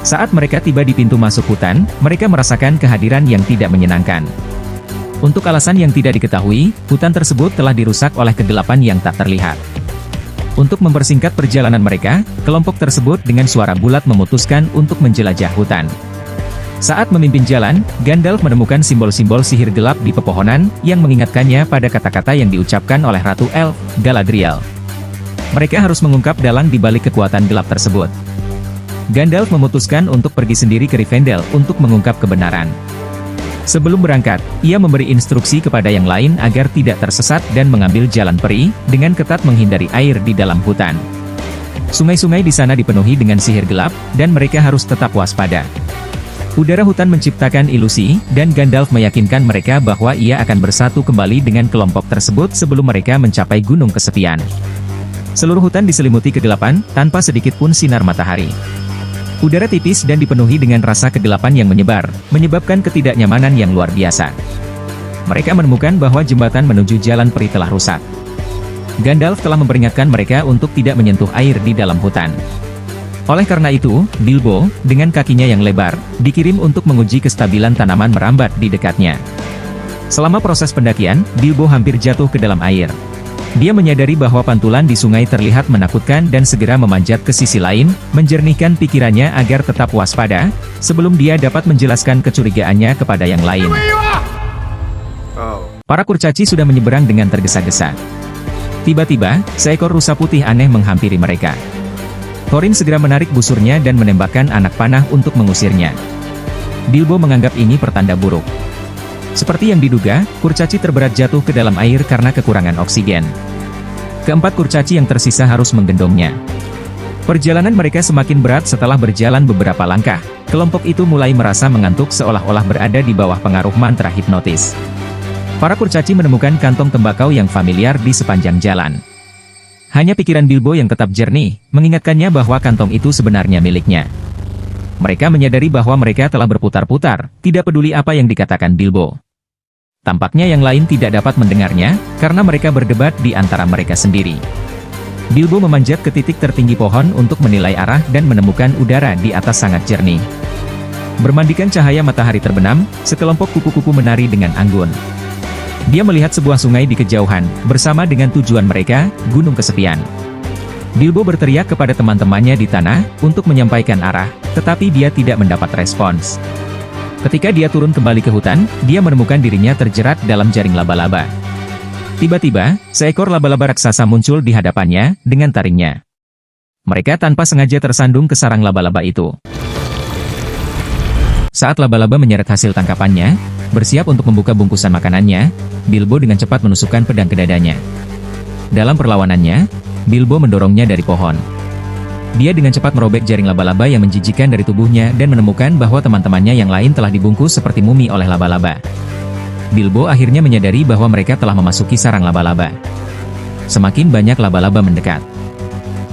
[SPEAKER 2] Saat mereka tiba di pintu masuk hutan, mereka merasakan kehadiran yang tidak menyenangkan. Untuk alasan yang tidak diketahui, hutan tersebut telah dirusak oleh kegelapan yang tak terlihat. Untuk mempersingkat perjalanan mereka, kelompok tersebut dengan suara bulat memutuskan untuk menjelajah hutan. Saat memimpin jalan, Gandalf menemukan simbol-simbol sihir gelap di pepohonan, yang mengingatkannya pada kata-kata yang diucapkan oleh Ratu Elf, Galadriel. Mereka harus mengungkap dalang di balik kekuatan gelap tersebut. Gandalf memutuskan untuk pergi sendiri ke Rivendell untuk mengungkap kebenaran. Sebelum berangkat, ia memberi instruksi kepada yang lain agar tidak tersesat dan mengambil jalan peri, dengan ketat menghindari air di dalam hutan. Sungai-sungai di sana dipenuhi dengan sihir gelap, dan mereka harus tetap waspada. Udara hutan menciptakan ilusi, dan Gandalf meyakinkan mereka bahwa ia akan bersatu kembali dengan kelompok tersebut sebelum mereka mencapai Gunung Kesepian. Seluruh hutan diselimuti kegelapan, tanpa sedikit pun sinar matahari. Udara tipis dan dipenuhi dengan rasa kegelapan yang menyebar, menyebabkan ketidaknyamanan yang luar biasa. Mereka menemukan bahwa jembatan menuju jalan peri telah rusak. Gandalf telah memperingatkan mereka untuk tidak menyentuh air di dalam hutan. Oleh karena itu, Bilbo, dengan kakinya yang lebar, dikirim untuk menguji kestabilan tanaman merambat di dekatnya. Selama proses pendakian, Bilbo hampir jatuh ke dalam air. Dia menyadari bahwa pantulan di sungai terlihat menakutkan dan segera memanjat ke sisi lain, menjernihkan pikirannya agar tetap waspada, sebelum dia dapat menjelaskan kecurigaannya kepada yang lain. Para kurcaci sudah menyeberang dengan tergesa-gesa. Tiba-tiba, seekor rusa putih aneh menghampiri mereka. Thorin segera menarik busurnya dan menembakkan anak panah untuk mengusirnya. Bilbo menganggap ini pertanda buruk. Seperti yang diduga, kurcaci terberat jatuh ke dalam air karena kekurangan oksigen. Keempat kurcaci yang tersisa harus menggendongnya. Perjalanan mereka semakin berat setelah berjalan beberapa langkah. Kelompok itu mulai merasa mengantuk seolah-olah berada di bawah pengaruh mantra hipnotis. Para kurcaci menemukan kantong tembakau yang familiar di sepanjang jalan. Hanya pikiran Bilbo yang tetap jernih, mengingatkannya bahwa kantong itu sebenarnya miliknya. Mereka menyadari bahwa mereka telah berputar-putar, tidak peduli apa yang dikatakan Bilbo. Tampaknya yang lain tidak dapat mendengarnya, karena mereka berdebat di antara mereka sendiri. Bilbo memanjat ke titik tertinggi pohon untuk menilai arah dan menemukan udara di atas sangat jernih. Bermandikan cahaya matahari terbenam, sekelompok kupu-kupu menari dengan anggun. Dia melihat sebuah sungai di kejauhan, bersama dengan tujuan mereka, Gunung Kesepian. Bilbo berteriak kepada teman-temannya di tanah, untuk menyampaikan arah, tetapi dia tidak mendapat respons. Ketika dia turun kembali ke hutan, dia menemukan dirinya terjerat dalam jaring laba-laba. Tiba-tiba, seekor laba-laba raksasa muncul di hadapannya, dengan taringnya. Mereka tanpa sengaja tersandung ke sarang laba-laba itu. Saat laba-laba menyeret hasil tangkapannya, bersiap untuk membuka bungkusan makanannya, Bilbo dengan cepat menusukkan pedang ke dadanya. Dalam perlawanannya, Bilbo mendorongnya dari pohon. Dia dengan cepat merobek jaring laba-laba yang menjijikkan dari tubuhnya dan menemukan bahwa teman-temannya yang lain telah dibungkus seperti mumi oleh laba-laba. Bilbo akhirnya menyadari bahwa mereka telah memasuki sarang laba-laba. Semakin banyak laba-laba mendekat.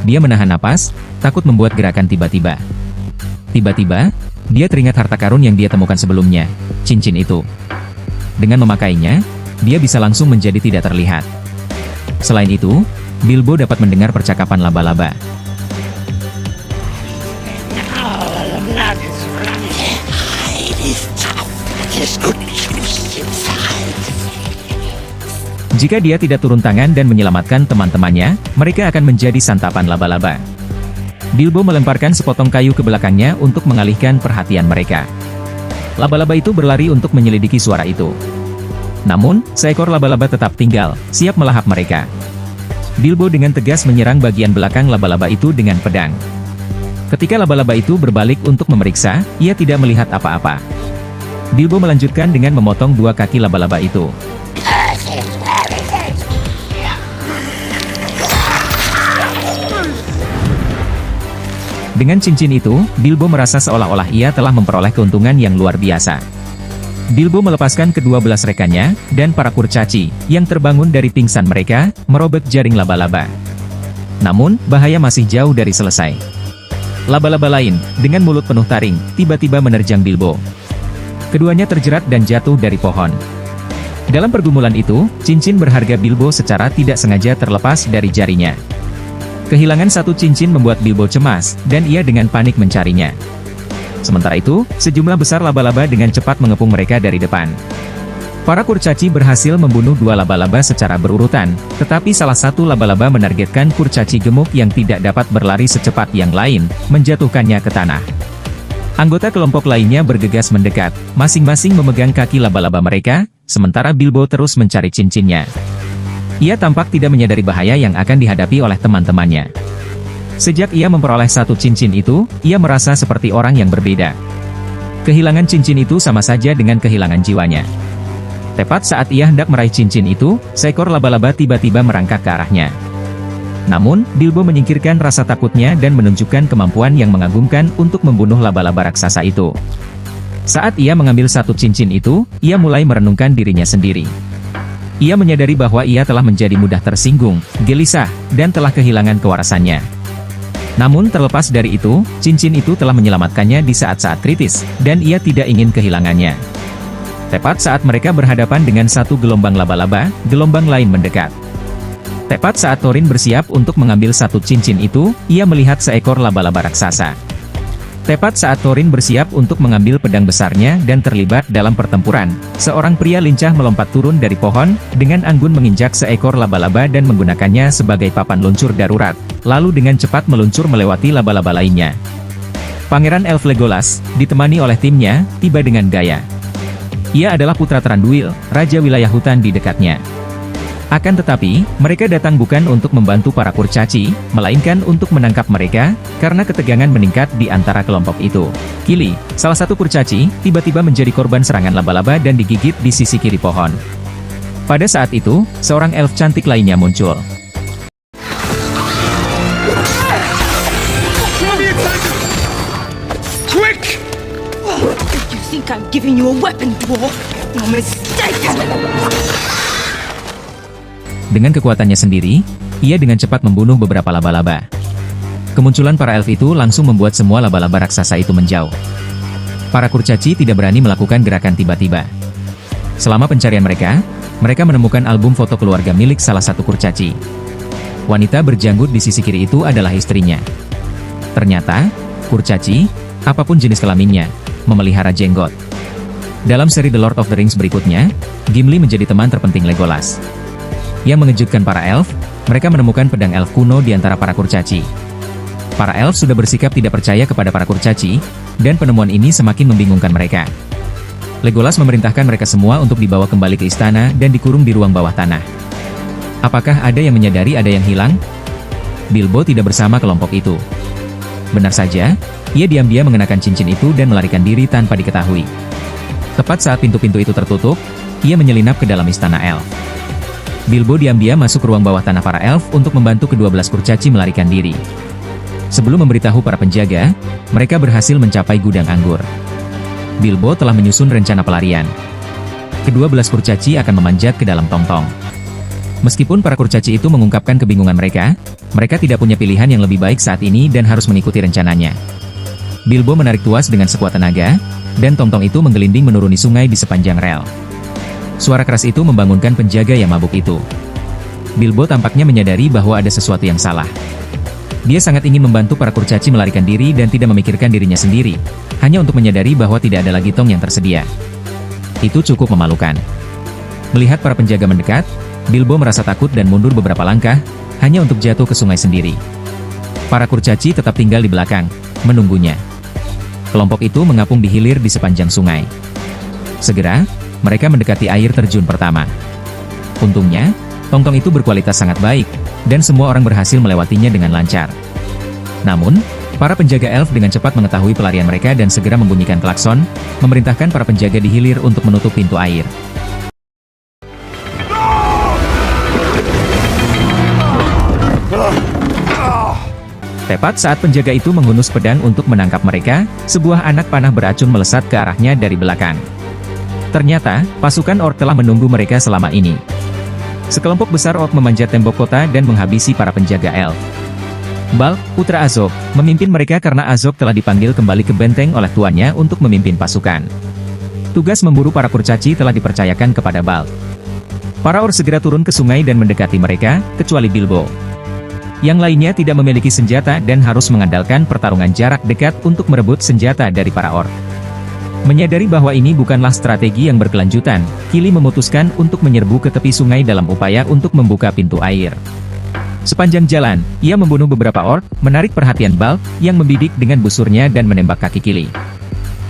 [SPEAKER 2] Dia menahan napas, takut membuat gerakan tiba-tiba. Tiba-tiba, dia teringat harta karun yang dia temukan sebelumnya, cincin itu. Dengan memakainya, dia bisa langsung menjadi tidak terlihat. Selain itu, Bilbo dapat mendengar percakapan laba-laba. Jika dia tidak turun tangan dan menyelamatkan teman-temannya, mereka akan menjadi santapan laba-laba. Bilbo melemparkan sepotong kayu ke belakangnya untuk mengalihkan perhatian mereka. Laba-laba itu berlari untuk menyelidiki suara itu. Namun, seekor laba-laba tetap tinggal, siap melahap mereka. Bilbo dengan tegas menyerang bagian belakang laba-laba itu dengan pedang. Ketika laba-laba itu berbalik untuk memeriksa, ia tidak melihat apa-apa. Bilbo melanjutkan dengan memotong dua kaki laba-laba itu. Dengan cincin itu, Bilbo merasa seolah-olah ia telah memperoleh keuntungan yang luar biasa. Bilbo melepaskan kedua belas rekannya, dan para kurcaci, yang terbangun dari pingsan mereka, merobek jaring laba-laba. Namun, bahaya masih jauh dari selesai. Laba-laba lain, dengan mulut penuh taring, tiba-tiba menerjang Bilbo. Keduanya terjerat dan jatuh dari pohon. Dalam pergumulan itu, cincin berharga Bilbo secara tidak sengaja terlepas dari jarinya. Kehilangan satu cincin membuat Bilbo cemas, dan ia dengan panik mencarinya. Sementara itu, sejumlah besar laba-laba dengan cepat mengepung mereka dari depan. Para kurcaci berhasil membunuh dua laba-laba secara berurutan, tetapi salah satu laba-laba menargetkan kurcaci gemuk yang tidak dapat berlari secepat yang lain, menjatuhkannya ke tanah. Anggota kelompok lainnya bergegas mendekat, masing-masing memegang kaki laba-laba mereka, sementara Bilbo terus mencari cincinnya. Ia tampak tidak menyadari bahaya yang akan dihadapi oleh teman-temannya. Sejak ia memperoleh satu cincin itu, ia merasa seperti orang yang berbeda. Kehilangan cincin itu sama saja dengan kehilangan jiwanya. Tepat saat ia hendak meraih cincin itu, seekor laba-laba tiba-tiba merangkak ke arahnya. Namun, Bilbo menyingkirkan rasa takutnya dan menunjukkan kemampuan yang mengagumkan untuk membunuh laba-laba raksasa itu. Saat ia mengambil satu cincin itu, ia mulai merenungkan dirinya sendiri. Ia menyadari bahwa ia telah menjadi mudah tersinggung, gelisah, dan telah kehilangan kewarasannya. Namun terlepas dari itu, cincin itu telah menyelamatkannya di saat-saat kritis, dan ia tidak ingin kehilangannya. Tepat saat mereka berhadapan dengan satu gelombang laba-laba, gelombang lain mendekat. Tepat saat Thorin bersiap untuk mengambil satu cincin itu, ia melihat seekor laba-laba raksasa. Tepat saat Thorin bersiap untuk mengambil pedang besarnya dan terlibat dalam pertempuran, seorang pria lincah melompat turun dari pohon, dengan anggun menginjak seekor laba-laba dan menggunakannya sebagai papan luncur darurat, lalu dengan cepat meluncur melewati laba-laba lainnya. Pangeran Elf Legolas, ditemani oleh timnya, tiba dengan gaya. Ia adalah putra Thranduil, raja wilayah hutan di dekatnya. Akan tetapi, mereka datang bukan untuk membantu para kurcaci, melainkan untuk menangkap mereka, karena ketegangan meningkat di antara kelompok itu. Kili, salah satu kurcaci, tiba-tiba menjadi korban serangan laba-laba dan digigit di sisi kiri pohon. Pada saat itu, seorang elf cantik lainnya muncul.
[SPEAKER 1] Quick!
[SPEAKER 3] If you think I'm giving you a weapon, dwarf, you're mistaken!
[SPEAKER 2] Dengan kekuatannya sendiri, ia dengan cepat membunuh beberapa laba-laba. Kemunculan para elf itu langsung membuat semua laba-laba raksasa itu menjauh. Para kurcaci tidak berani melakukan gerakan tiba-tiba. Selama pencarian mereka menemukan album foto keluarga milik salah satu kurcaci. Wanita berjanggut di sisi kiri itu adalah istrinya. Ternyata, kurcaci, apapun jenis kelaminnya, memelihara jenggot. Dalam seri The Lord of the Rings berikutnya, Gimli menjadi teman terpenting Legolas. Yang mengejutkan para elf, mereka menemukan pedang elf kuno di antara para kurcaci. Para elf sudah bersikap tidak percaya kepada para kurcaci, dan penemuan ini semakin membingungkan mereka. Legolas memerintahkan mereka semua untuk dibawa kembali ke istana dan dikurung di ruang bawah tanah. Apakah ada yang menyadari ada yang hilang? Bilbo tidak bersama kelompok itu. Benar saja, ia diam-diam mengenakan cincin itu dan melarikan diri tanpa diketahui. Tepat saat pintu-pintu itu tertutup, ia menyelinap ke dalam istana elf. Bilbo diam-diam masuk ke ruang bawah tanah para elf untuk membantu kedua belas kurcaci melarikan diri. Sebelum memberitahu para penjaga, mereka berhasil mencapai gudang anggur. Bilbo telah menyusun rencana pelarian. Kedua belas kurcaci akan memanjat ke dalam tong-tong. Meskipun para kurcaci itu mengungkapkan kebingungan mereka tidak punya pilihan yang lebih baik saat ini dan harus mengikuti rencananya. Bilbo menarik tuas dengan sekuat tenaga, dan tong-tong itu menggelinding menuruni sungai di sepanjang rel. Suara keras itu membangunkan penjaga yang mabuk itu. Bilbo tampaknya menyadari bahwa ada sesuatu yang salah. Dia sangat ingin membantu para kurcaci melarikan diri dan tidak memikirkan dirinya sendiri, hanya untuk menyadari bahwa tidak ada lagi tong yang tersedia. Itu cukup memalukan. Melihat para penjaga mendekat, Bilbo merasa takut dan mundur beberapa langkah, hanya untuk jatuh ke sungai sendiri. Para kurcaci tetap tinggal di belakang, menunggunya. Kelompok itu mengapung di hilir di sepanjang sungai. Segera, mereka mendekati air terjun pertama. Untungnya, tong-tong itu berkualitas sangat baik, dan semua orang berhasil melewatinya dengan lancar. Namun, para penjaga elf dengan cepat mengetahui pelarian mereka dan segera membunyikan klakson, memerintahkan para penjaga di hilir untuk menutup pintu air. Tepat saat penjaga itu menghunus pedang untuk menangkap mereka, sebuah anak panah beracun melesat ke arahnya dari belakang. Ternyata, pasukan orc telah menunggu mereka selama ini. Sekelompok besar orc memanjat tembok kota dan menghabisi para penjaga elf. Balk, putra Azog, memimpin mereka karena Azog telah dipanggil kembali ke benteng oleh tuannya untuk memimpin pasukan. Tugas memburu para kurcaci telah dipercayakan kepada Balk. Para orc segera turun ke sungai dan mendekati mereka, kecuali Bilbo. Yang lainnya tidak memiliki senjata dan harus mengandalkan pertarungan jarak dekat untuk merebut senjata dari para orc. Menyadari bahwa ini bukanlah strategi yang berkelanjutan, Kili memutuskan untuk menyerbu ke tepi sungai dalam upaya untuk membuka pintu air. Sepanjang jalan, ia membunuh beberapa orc, menarik perhatian Balk, yang membidik dengan busurnya dan menembak kaki Kili.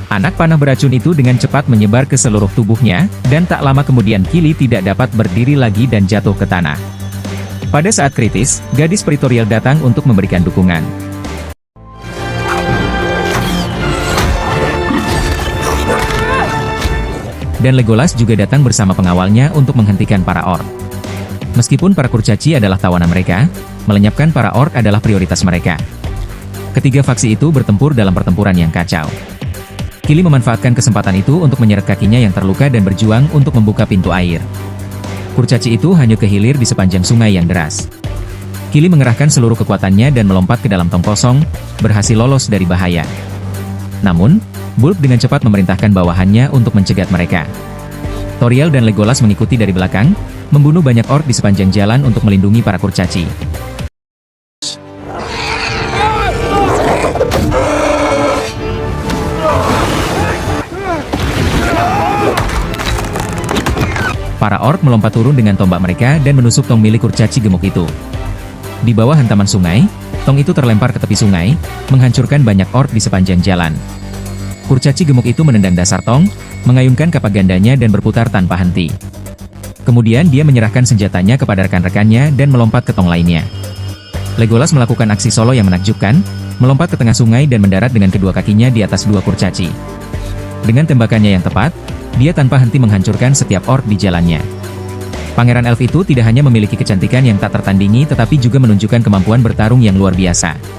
[SPEAKER 2] Anak panah beracun itu dengan cepat menyebar ke seluruh tubuhnya, dan tak lama kemudian Kili tidak dapat berdiri lagi dan jatuh ke tanah. Pada saat kritis, gadis Praetorial datang untuk memberikan dukungan. Dan Legolas juga datang bersama pengawalnya untuk menghentikan para orc. Meskipun para kurcaci adalah tawanan mereka, melenyapkan para orc adalah prioritas mereka. Ketiga faksi itu bertempur dalam pertempuran yang kacau. Kili memanfaatkan kesempatan itu untuk menyeret kakinya yang terluka dan berjuang untuk membuka pintu air. Kurcaci itu hanyut ke hilir di sepanjang sungai yang deras. Kili mengerahkan seluruh kekuatannya dan melompat ke dalam tong kosong, berhasil lolos dari bahaya. Namun, Bulk dengan cepat memerintahkan bawahannya untuk mencegat mereka. Toriel dan Legolas mengikuti dari belakang, membunuh banyak orc di sepanjang jalan untuk melindungi para kurcaci. Para orc melompat turun dengan tombak mereka dan menusuk tong milik kurcaci gemuk itu. Di bawah hantaman sungai, tong itu terlempar ke tepi sungai, menghancurkan banyak orc di sepanjang jalan. Kurcaci gemuk itu menendang dasar tong, mengayunkan kapak gandanya dan berputar tanpa henti. Kemudian dia menyerahkan senjatanya kepada rekan-rekannya dan melompat ke tong lainnya. Legolas melakukan aksi solo yang menakjubkan, melompat ke tengah sungai dan mendarat dengan kedua kakinya di atas dua kurcaci. Dengan tembakannya yang tepat, dia tanpa henti menghancurkan setiap orc di jalannya. Pangeran elf itu tidak hanya memiliki kecantikan yang tak tertandingi tetapi juga menunjukkan kemampuan bertarung yang luar biasa.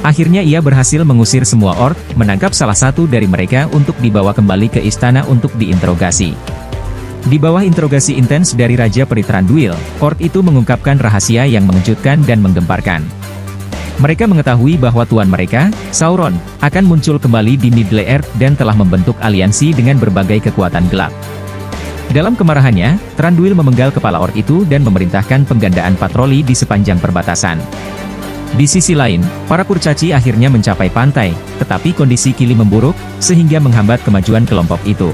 [SPEAKER 2] Akhirnya ia berhasil mengusir semua orc, menangkap salah satu dari mereka untuk dibawa kembali ke istana untuk diinterogasi. Di bawah interogasi intens dari Raja Peri Thranduil, orc itu mengungkapkan rahasia yang mengejutkan dan menggemparkan. Mereka mengetahui bahwa tuan mereka, Sauron, akan muncul kembali di Middle-earth dan telah membentuk aliansi dengan berbagai kekuatan gelap. Dalam kemarahannya, Thranduil memenggal kepala orc itu dan memerintahkan penggandaan patroli di sepanjang perbatasan. Di sisi lain, para kurcaci akhirnya mencapai pantai, tetapi kondisi Kili memburuk, sehingga menghambat kemajuan kelompok itu.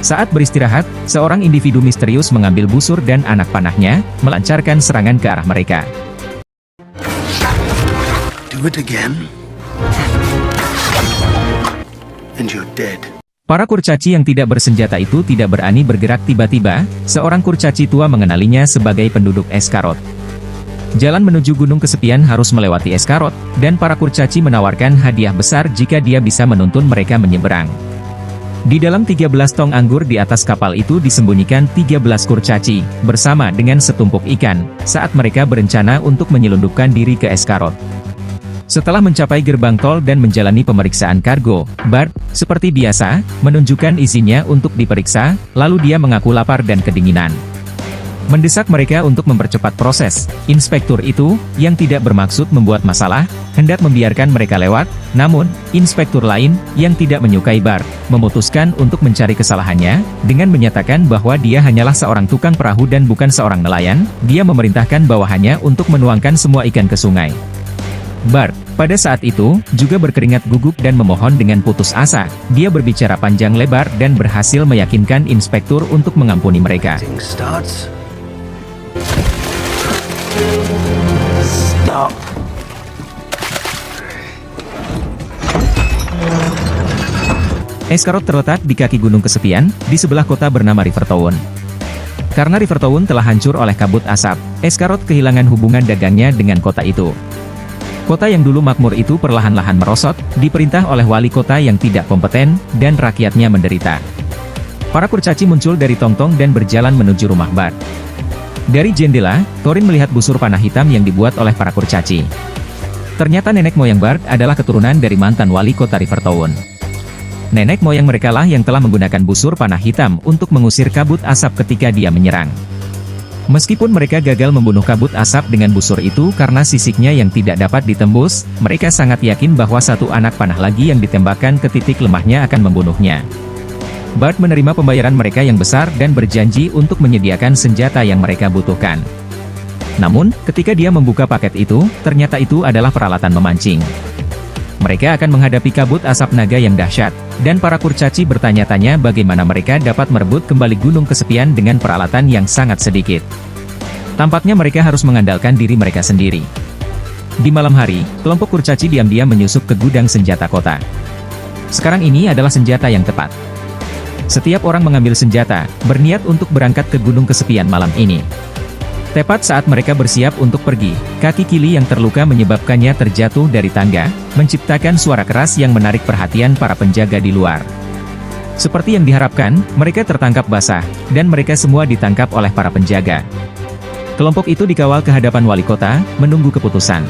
[SPEAKER 2] Saat beristirahat, seorang individu misterius mengambil busur dan anak panahnya, melancarkan serangan ke arah mereka.
[SPEAKER 4] Do it again, and you're dead.
[SPEAKER 2] Para kurcaci yang tidak bersenjata itu tidak berani bergerak. Tiba-tiba, seorang kurcaci tua mengenalinya sebagai penduduk Eskarot. Jalan menuju Gunung Kesepian harus melewati Eskarot, dan para kurcaci menawarkan hadiah besar jika dia bisa menuntun mereka menyeberang. Di dalam 13 tong anggur di atas kapal itu disembunyikan 13 kurcaci, bersama dengan setumpuk ikan, saat mereka berencana untuk menyelundupkan diri ke Eskarot. Setelah mencapai gerbang tol dan menjalani pemeriksaan kargo, Bard, seperti biasa, menunjukkan izinnya untuk diperiksa, lalu dia mengaku lapar dan kedinginan. mendesak mereka untuk mempercepat proses. Inspektur itu, yang tidak bermaksud membuat masalah, hendak membiarkan mereka lewat, namun, inspektur lain, yang tidak menyukai Bart, memutuskan untuk mencari kesalahannya, dengan menyatakan bahwa dia hanyalah seorang tukang perahu dan bukan seorang nelayan. Dia memerintahkan bawahannya untuk menuangkan semua ikan ke sungai. Bart, pada saat itu, juga berkeringat gugup dan memohon dengan putus asa. Dia berbicara panjang lebar dan berhasil meyakinkan inspektur untuk mengampuni mereka.
[SPEAKER 4] Thing starts. Stop.
[SPEAKER 2] Escarot terletak di kaki gunung kesepian, di sebelah kota bernama Rivertown. Karena Rivertown telah hancur oleh kabut asap, Escarot kehilangan hubungan dagangnya dengan kota itu. Kota yang dulu makmur itu perlahan-lahan merosot, diperintah oleh wali kota yang tidak kompeten, dan rakyatnya menderita. Para kurcaci muncul dari tongtong dan berjalan menuju rumah Bart. Dari jendela, Thorin melihat busur panah hitam yang dibuat oleh para kurcaci. Ternyata nenek moyang Bart adalah keturunan dari mantan wali kota Rivertown. Nenek moyang mereka lah yang telah menggunakan busur panah hitam untuk mengusir kabut asap ketika dia menyerang. Meskipun mereka gagal membunuh kabut asap dengan busur itu karena sisiknya yang tidak dapat ditembus, mereka sangat yakin bahwa satu anak panah lagi yang ditembakkan ke titik lemahnya akan membunuhnya. Bart menerima pembayaran mereka yang besar dan berjanji untuk menyediakan senjata yang mereka butuhkan. Namun, ketika dia membuka paket itu, ternyata itu adalah peralatan memancing. Mereka akan menghadapi kabut asap naga yang dahsyat, dan para kurcaci bertanya-tanya bagaimana mereka dapat merebut kembali gunung kesepian dengan peralatan yang sangat sedikit. Tampaknya mereka harus mengandalkan diri mereka sendiri. Di malam hari, kelompok kurcaci diam-diam menyusup ke gudang senjata kota. Sekarang ini adalah senjata yang tepat. Setiap orang mengambil senjata, berniat untuk berangkat ke gunung kesepian malam ini. Tepat saat mereka bersiap untuk pergi, kaki Kili yang terluka menyebabkannya terjatuh dari tangga, menciptakan suara keras yang menarik perhatian para penjaga di luar. Seperti yang diharapkan, mereka tertangkap basah, dan mereka semua ditangkap oleh para penjaga. Kelompok itu dikawal ke hadapan wali kota, menunggu keputusan.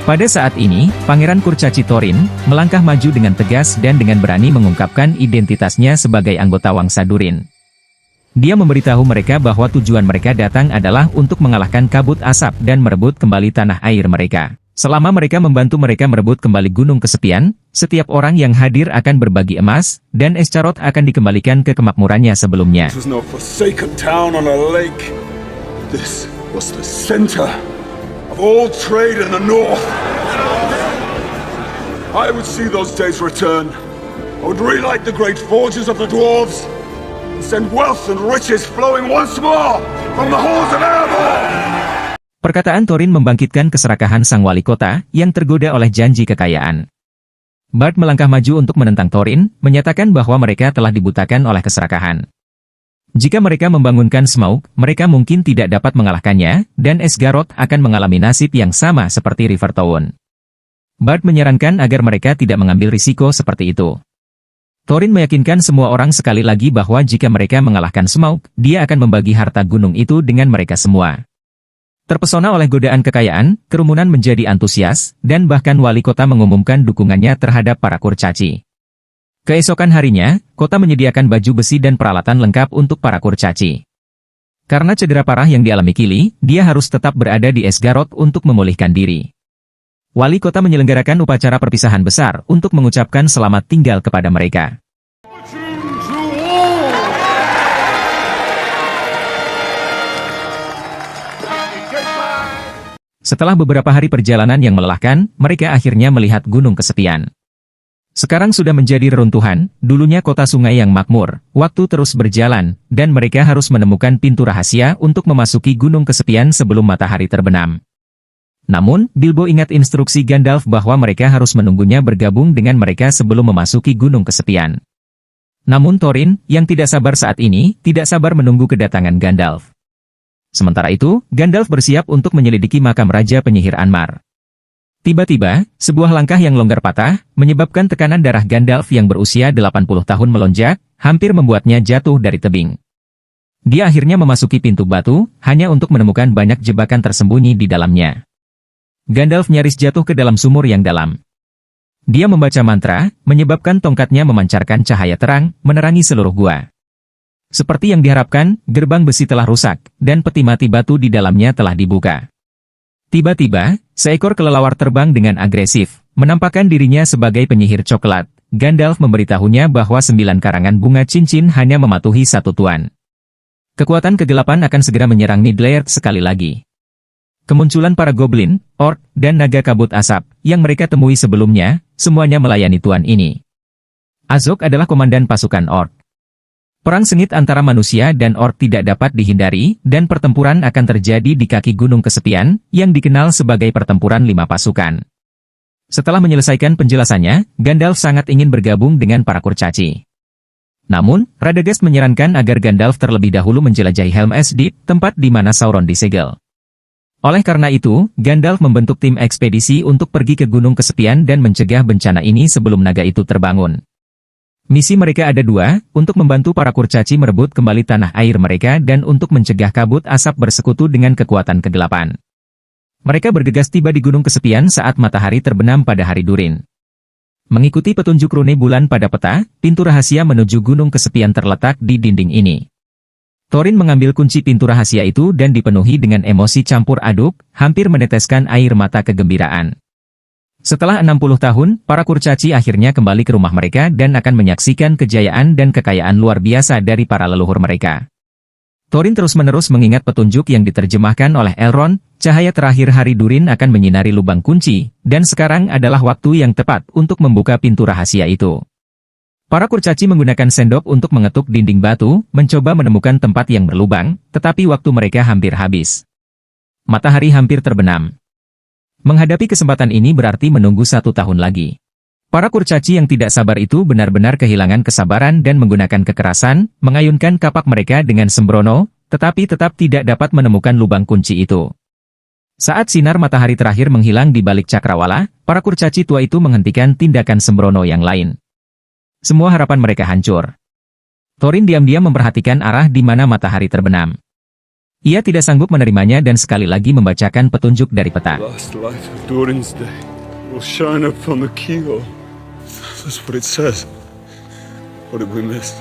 [SPEAKER 2] Pada saat ini, Pangeran Kurcaci Thorin, melangkah maju dengan tegas dan dengan berani mengungkapkan identitasnya sebagai anggota Wangsa Durin. Dia memberitahu mereka bahwa tujuan mereka datang adalah untuk mengalahkan kabut asap dan merebut kembali tanah air mereka. Selama mereka membantu mereka merebut kembali gunung kesepian, setiap orang yang hadir akan berbagi emas, dan Escarot akan dikembalikan ke kemakmurannya sebelumnya.
[SPEAKER 1] This was no forsaken town on a lake. This was the center of all trade in the north. I would see those days return. I would relight the great forges of the dwarves. Send wealth and riches flowing once more from the halls of Erebor.
[SPEAKER 2] Perkataan Thorin membangkitkan keserakahan sang wali kota, yang tergoda oleh janji kekayaan. Bart melangkah maju untuk menentang Thorin, menyatakan bahwa mereka telah dibutakan oleh keserakahan. Jika mereka membangunkan Smaug, mereka mungkin tidak dapat mengalahkannya, dan Escarot akan mengalami nasib yang sama seperti Rivertown. Bart menyarankan agar mereka tidak mengambil risiko seperti itu. Thorin meyakinkan semua orang sekali lagi bahwa jika mereka mengalahkan Smaug, dia akan membagi harta gunung itu dengan mereka semua. Terpesona oleh godaan kekayaan, kerumunan menjadi antusias, dan bahkan wali kota mengumumkan dukungannya terhadap para kurcaci. Keesokan harinya, kota menyediakan baju besi dan peralatan lengkap untuk para kurcaci. Karena cedera parah yang dialami Kili, dia harus tetap berada di Escarot untuk memulihkan diri. Wali kota menyelenggarakan upacara perpisahan besar untuk mengucapkan selamat tinggal kepada mereka. Setelah beberapa hari perjalanan yang melelahkan, mereka akhirnya melihat gunung kesepian. Sekarang sudah menjadi reruntuhan, dulunya kota sungai yang makmur, waktu terus berjalan, dan mereka harus menemukan pintu rahasia untuk memasuki gunung kesepian sebelum matahari terbenam. Namun, Bilbo ingat instruksi Gandalf bahwa mereka harus menunggunya bergabung dengan mereka sebelum memasuki gunung kesepian. Namun Thorin, yang tidak sabar saat ini, tidak sabar menunggu kedatangan Gandalf. Sementara itu, Gandalf bersiap untuk menyelidiki makam Raja Penyihir Anmar. Tiba-tiba, sebuah langkah yang longgar patah, menyebabkan tekanan darah Gandalf yang berusia 80 tahun melonjak, hampir membuatnya jatuh dari tebing. Dia akhirnya memasuki pintu batu, hanya untuk menemukan banyak jebakan tersembunyi di dalamnya. Gandalf nyaris jatuh ke dalam sumur yang dalam. Dia membaca mantra, menyebabkan tongkatnya memancarkan cahaya terang, menerangi seluruh gua. Seperti yang diharapkan, gerbang besi telah rusak, dan peti mati batu di dalamnya telah dibuka. Tiba-tiba, seekor kelelawar terbang dengan agresif, menampakkan dirinya sebagai penyihir coklat. Gandalf memberitahunya bahwa 9 karangan bunga cincin hanya mematuhi satu tuan. Kekuatan kegelapan akan segera menyerang Middle-earth sekali lagi. Kemunculan para goblin, orc, dan naga kabut asap, yang mereka temui sebelumnya, semuanya melayani tuan ini. Azog adalah komandan pasukan orc. Perang sengit antara manusia dan orc tidak dapat dihindari, dan pertempuran akan terjadi di kaki Gunung Kesepian, yang dikenal sebagai pertempuran 5 pasukan. Setelah menyelesaikan penjelasannya, Gandalf sangat ingin bergabung dengan para kurcaci. Namun, Radagast menyarankan agar Gandalf terlebih dahulu menjelajahi Helm's Deep, tempat di mana Sauron disegel. Oleh karena itu, Gandalf membentuk tim ekspedisi untuk pergi ke Gunung Kesepian dan mencegah bencana ini sebelum naga itu terbangun. Misi mereka ada 2, untuk membantu para kurcaci merebut kembali tanah air mereka dan untuk mencegah kabut asap bersekutu dengan kekuatan kegelapan. Mereka bergegas tiba di Gunung Kesepian saat matahari terbenam pada hari Durin. Mengikuti petunjuk rune bulan pada peta, pintu rahasia menuju Gunung Kesepian terletak di dinding ini. Thorin mengambil kunci pintu rahasia itu dan dipenuhi dengan emosi campur aduk, hampir meneteskan air mata kegembiraan. Setelah 60 tahun, para kurcaci akhirnya kembali ke rumah mereka dan akan menyaksikan kejayaan dan kekayaan luar biasa dari para leluhur mereka. Thorin terus-menerus mengingat petunjuk yang diterjemahkan oleh Elrond, cahaya terakhir hari Durin akan menyinari lubang kunci, dan sekarang adalah waktu yang tepat untuk membuka pintu rahasia itu. Para kurcaci menggunakan sendok untuk mengetuk dinding batu, mencoba menemukan tempat yang berlubang, tetapi waktu mereka hampir habis. Matahari hampir terbenam. Menghadapi kesempatan ini berarti menunggu 1 tahun lagi. Para kurcaci yang tidak sabar itu benar-benar kehilangan kesabaran dan menggunakan kekerasan, mengayunkan kapak mereka dengan sembrono, tetapi tetap tidak dapat menemukan lubang kunci itu. Saat sinar matahari terakhir menghilang di balik cakrawala, para kurcaci tua itu menghentikan tindakan sembrono yang lain. Semua harapan mereka hancur. Thorin diam-diam memperhatikan arah di mana matahari terbenam. Ia tidak sanggup menerimanya dan sekali lagi membacakan petunjuk dari peta.
[SPEAKER 1] Last light of Durin's day will shine upon the keyhole. That's what it says. What did we miss?